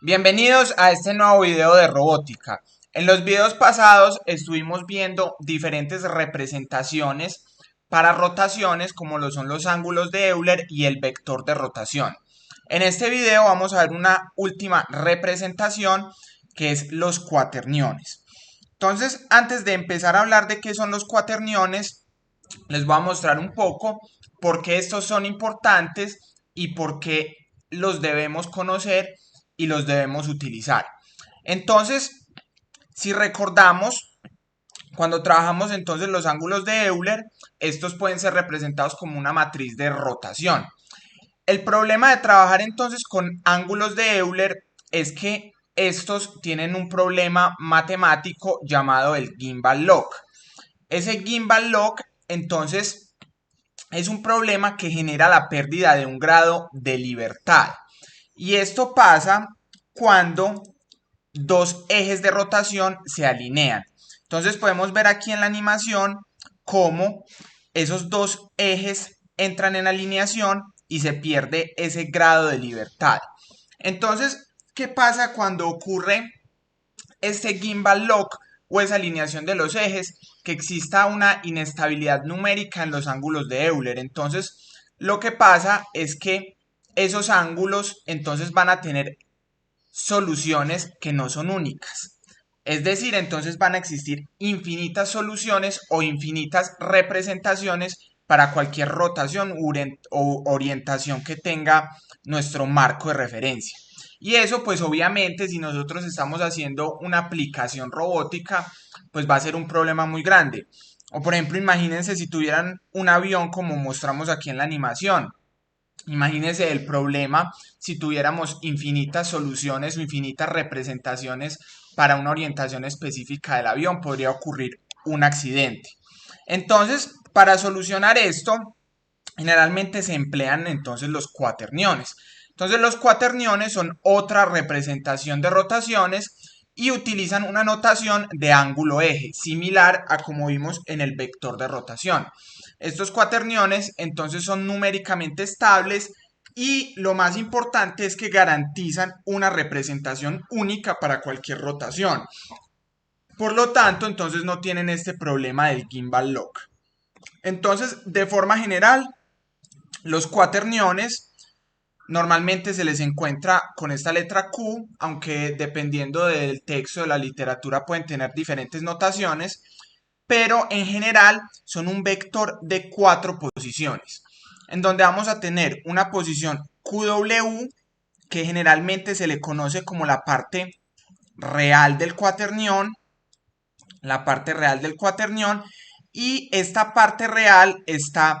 Bienvenidos a este nuevo video de robótica. En los videos pasados estuvimos viendo diferentes representaciones para rotaciones como lo son los ángulos de Euler y el vector de rotación. En este video vamos a ver una última representación que es los cuaterniones. Entonces, antes de empezar a hablar de qué son los cuaterniones, les voy a mostrar un poco por qué estos son importantes y por qué los debemos conocer y los debemos utilizar. Entonces, si recordamos, cuando trabajamos entonces los ángulos de Euler, estos pueden ser representados como una matriz de rotación. El problema de trabajar entonces con ángulos de Euler es que estos tienen un problema matemático llamado el gimbal lock. Ese gimbal lock entonces es un problema que genera la pérdida de un grado de libertad. Y esto pasa cuando dos ejes de rotación se alinean. Entonces podemos ver aquí en la animación cómo esos dos ejes entran en alineación y se pierde ese grado de libertad. Entonces, ¿qué pasa cuando ocurre este gimbal lock o esa alineación de los ejes? Que exista una inestabilidad numérica en los ángulos de Euler. Entonces, lo que pasa es que esos ángulos entonces van a tener soluciones que no son únicas. Es decir, entonces van a existir infinitas soluciones o infinitas representaciones para cualquier rotación o orientación que tenga nuestro marco de referencia. Y eso pues obviamente si nosotros estamos haciendo una aplicación robótica pues va a ser un problema muy grande. O por ejemplo imagínense si tuvieran un avión como mostramos aquí en la animación. Imagínense el problema si tuviéramos infinitas soluciones o infinitas representaciones para una orientación específica del avión. Podría ocurrir un accidente. Entonces, para solucionar esto, generalmente se emplean entonces los cuaterniones. Entonces, los cuaterniones son otra representación de rotaciones y utilizan una notación de ángulo eje, similar a como vimos en el vector de rotación. Estos cuaterniones entonces son numéricamente estables y lo más importante es que garantizan una representación única para cualquier rotación. Por lo tanto, entonces no tienen este problema del gimbal lock. Entonces, de forma general, los cuaterniones normalmente se les encuentra con esta letra Q, aunque dependiendo del texto de la literatura pueden tener diferentes notaciones, pero en general son un vector de 4 posiciones, en donde vamos a tener una posición QW, que generalmente se le conoce como la parte real del cuaternión, y esta parte real está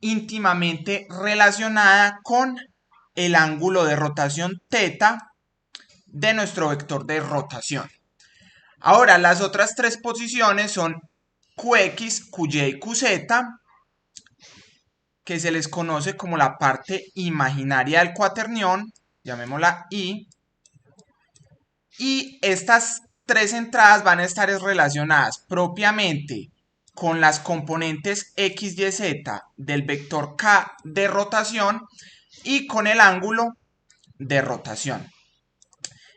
íntimamente relacionada con el ángulo de rotación θ de nuestro vector de rotación. Ahora, las otras 3 posiciones son QX, QY y QZ, que se les conoce como la parte imaginaria del cuaternión, llamémosla I, y estas 3 entradas van a estar relacionadas propiamente con las componentes X, Y, Z del vector K de rotación y con el ángulo de rotación.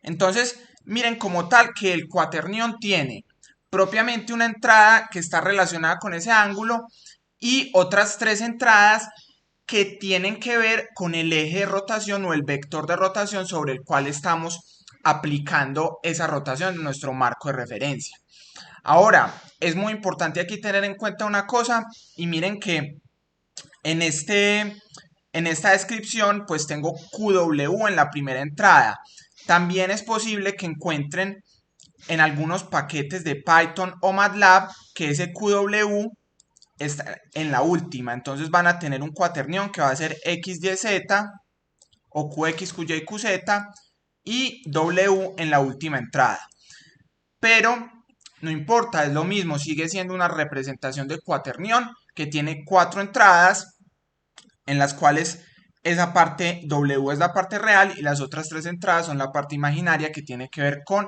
Entonces, miren como tal que el cuaternión tiene propiamente una entrada que está relacionada con ese ángulo y otras 3 entradas que tienen que ver con el eje de rotación o el vector de rotación sobre el cual estamos aplicando esa rotación en nuestro marco de referencia. Ahora, es muy importante aquí tener en cuenta una cosa y miren que en, en esta descripción pues tengo QW en la primera entrada. También es posible que encuentren en algunos paquetes de Python o MATLAB que ese QW está en la última. Entonces van a tener un cuaternión que va a ser XYZ o QX, QY, QZ y W en la última entrada. Pero no importa, es lo mismo, sigue siendo una representación del cuaternión que tiene 4 entradas en las cuales esa parte W es la parte real y las otras 3 entradas son la parte imaginaria que tiene que ver con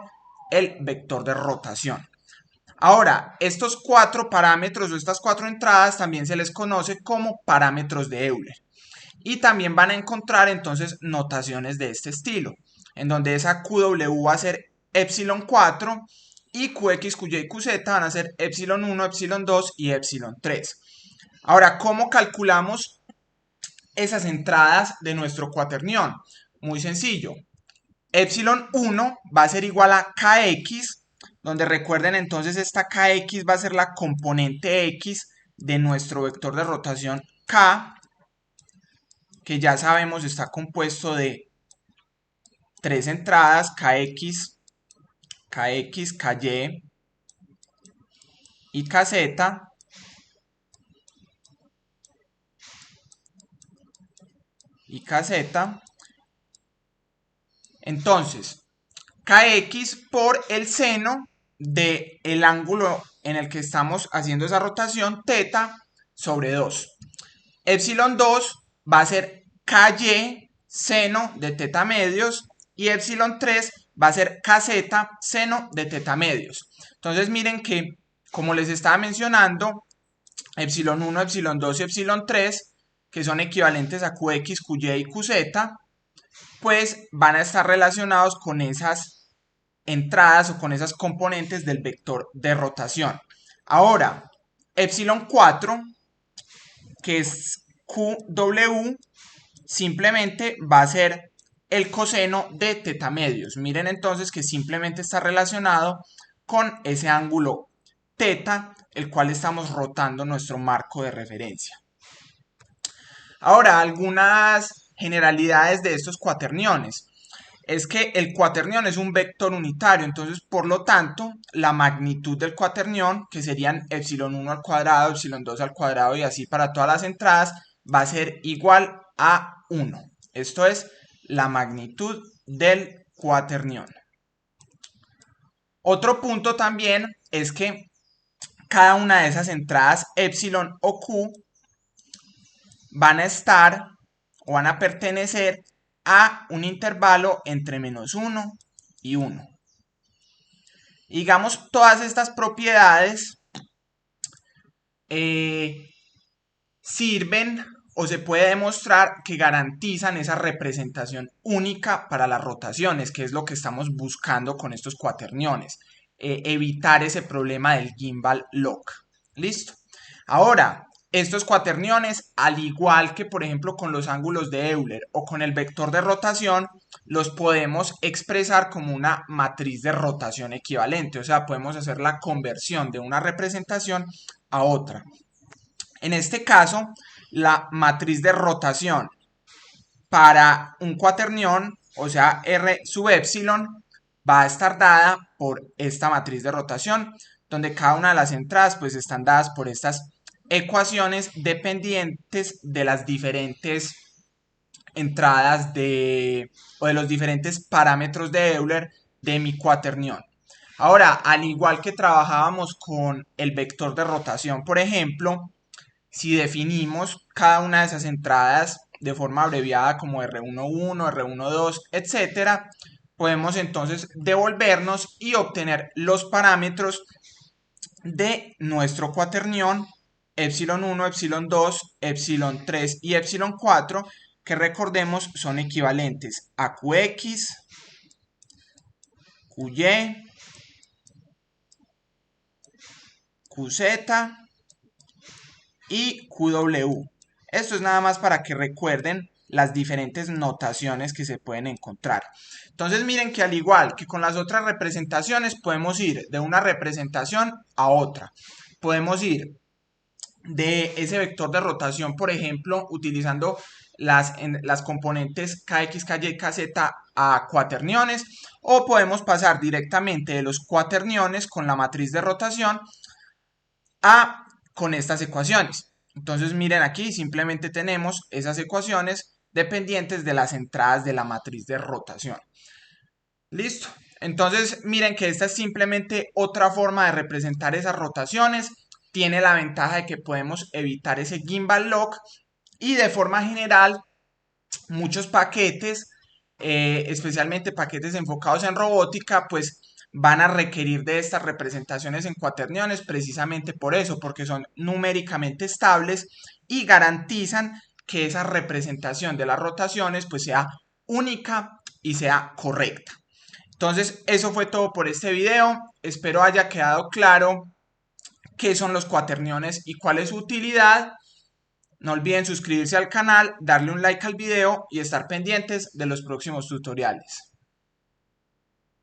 el vector de rotación. Ahora, estos 4 parámetros o estas 4 entradas también se les conoce como parámetros de Euler. Y también van a encontrar entonces notaciones de este estilo. en donde esa QW va a ser epsilon 4 y QX, QY y QZ van a ser epsilon 1, epsilon 2 y epsilon 3. Ahora, ¿cómo calculamos esas entradas de nuestro cuaternión? Muy sencillo. Epsilon 1 va a ser igual a Kx, donde recuerden entonces esta Kx va a ser la componente X de nuestro vector de rotación K, que ya sabemos está compuesto de tres entradas, Kx, Ky y Kz. Entonces, Kx por el seno del ángulo en el que estamos haciendo esa rotación, teta sobre 2. Epsilon 2 va a ser Ky seno de teta medios y epsilon 3 va a ser Kz seno de teta medios. Entonces miren que, como les estaba mencionando, epsilon 1, epsilon 2 y epsilon 3, que son equivalentes a Qx, Qy y Qz, pues van a estar relacionados con esas entradas o con esas componentes del vector de rotación. Ahora, epsilon 4, que es QW, simplemente va a ser el coseno de teta medios. Miren entonces que simplemente está relacionado con ese ángulo teta, el cual estamos rotando nuestro marco de referencia. Ahora, algunas generalidades de estos cuaterniones. Es que el cuaternión es un vector unitario, entonces por lo tanto la magnitud del cuaternión, que serían epsilon 1 al cuadrado, epsilon 2 al cuadrado y así para todas las entradas, va a ser igual a 1. Esto es la magnitud del cuaternión. Otro punto también es que cada una de esas entradas epsilon o q van a estar o van a pertenecer a un intervalo entre -1 y 1. Digamos, todas estas propiedades sirven o se puede demostrar que garantizan esa representación única para las rotaciones, que es lo que estamos buscando con estos cuaterniones, evitar ese problema del gimbal lock. ¿Listo? Ahora, estos cuaterniones, al igual que por ejemplo con los ángulos de Euler o con el vector de rotación, los podemos expresar como una matriz de rotación equivalente, o sea, podemos hacer la conversión de una representación a otra. En este caso, la matriz de rotación para un cuaternión, o sea, R sub epsilon, va a estar dada por esta matriz de rotación, donde cada una de las entradas pues están dadas por estas ecuaciones dependientes de las diferentes entradas o de los diferentes parámetros de Euler de mi cuaternión. Ahora, al igual que trabajábamos con el vector de rotación, por ejemplo, si definimos cada una de esas entradas de forma abreviada como R11, R12, etcétera, podemos entonces devolvernos y obtener los parámetros de nuestro cuaternión epsilon 1, epsilon 2, epsilon 3 y epsilon 4, que recordemos son equivalentes a Qx, Qy, Qz y QW. Esto es nada más para que recuerden las diferentes notaciones que se pueden encontrar. Entonces miren que al igual que con las otras representaciones podemos ir de una representación a otra. Podemos ir de ese vector de rotación, por ejemplo, utilizando las componentes Kx, Ky y Kz a cuaterniones, o podemos pasar directamente de los cuaterniones con la matriz de rotación con estas ecuaciones. Entonces miren aquí, simplemente tenemos esas ecuaciones dependientes de las entradas de la matriz de rotación. Listo. Entonces miren que esta es simplemente otra forma de representar esas rotaciones. Tiene la ventaja de que podemos evitar ese gimbal lock y de forma general muchos paquetes, especialmente paquetes enfocados en robótica, pues van a requerir de estas representaciones en cuaterniones precisamente por eso, porque son numéricamente estables y garantizan que esa representación de las rotaciones pues sea única y sea correcta. Entonces, eso fue todo por este video. Espero haya quedado claro qué son los cuaterniones y cuál es su utilidad. No olviden suscribirse al canal, darle un like al video y estar pendientes de los próximos tutoriales.